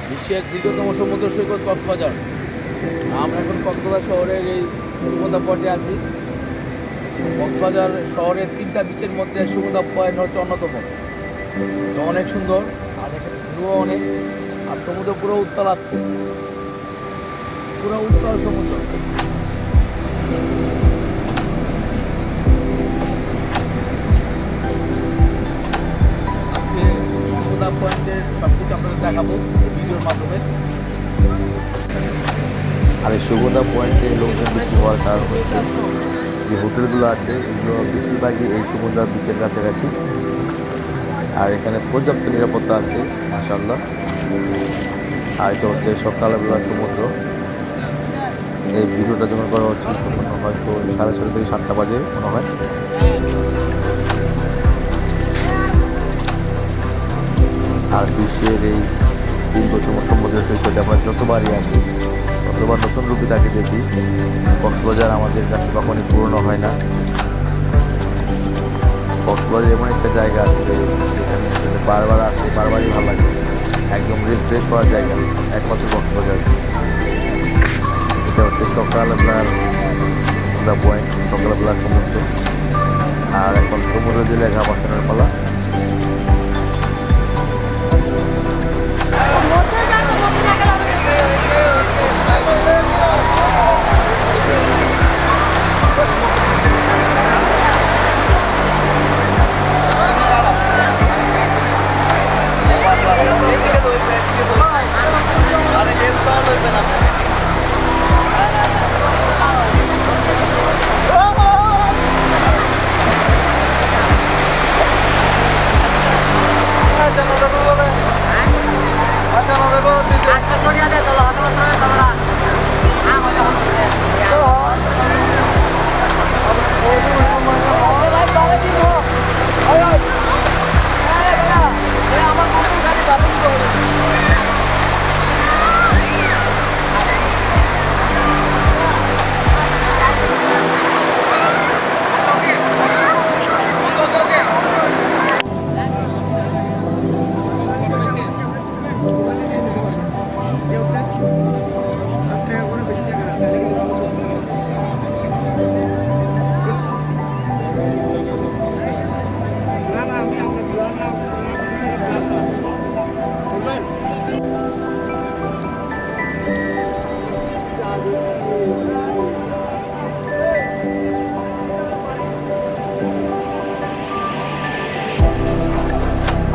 বিশ্বের দীর্ঘতম সমুদ্র সৈকত কক্সবাজার। আমরা এখন কক্সবাজার শহরের এই সুগন্ধা পয়েন্টে আছি। কক্সবাজার শহরের 3টা বিচের মধ্যে সুগন্ধা পয়েন্ট হচ্ছে অন্যতম। তো অনেক সুন্দর, আর এখানে ভিউও অনেক, আর সমুদ্র পুরো উত্তাল, আজকে পুরো উত্তাল সমুদ্র। আজকে সুগন্ধা পয়েন্টের সব কিছু আপনাদের দেখাবো এই ভিডিওর মাধ্যমে। আর এই সুগন্ধা পয়েন্টে লোকজন বেশি হওয়ার কারণ হচ্ছে যে হোটেলগুলো আছে এগুলো বেশিরভাগই এই সুগন্ধা বিচের কাছাকাছি, আর এখানে পর্যাপ্ত নিরাপত্তা আছে মাশাআল্লাহ। আর এটা হচ্ছে সকালবেলা সমুদ্র। এই ভিডিওটা যখন করা হচ্ছে তখন হয়তো 6:30 থেকে 7টা বাজে মনে হয়। আর বিশ্বের এই দীর্ঘতম সমুদ্র সৈকতে আমরা যতবারই আসি ততবার নতুন রূপে তাকে দেখি। কক্সবাজার আমাদের কাছে কখনই পুরনো হয় না। কক্সবাজার এমন একটা জায়গা আছে যেখানে বারবার আসলে বারবারই ভালো লাগে, একদম রিফ্রেশ হওয়ার জায়গা একমাত্র কক্সবাজার। এটা হচ্ছে সকালবেলার পয়েন্ট, সকালবেলার সমুদ্র। আর এখন সমুদ্র জেলে ঘা বাঁচানোর পালা।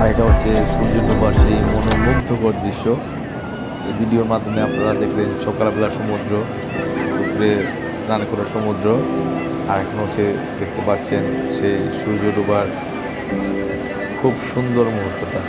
আর এটা হচ্ছে সূর্য ডোবার সেই মনোমুগ্ধকর দৃশ্য। এই ভিডিওর মাধ্যমে আপনারা দেখলেন সকালবেলা সমুদ্র, উপরে স্নান করার সমুদ্র, আর এখন হচ্ছে দেখতে পাচ্ছেন সেই সূর্য ডোবার খুব সুন্দর মুহূর্তটা।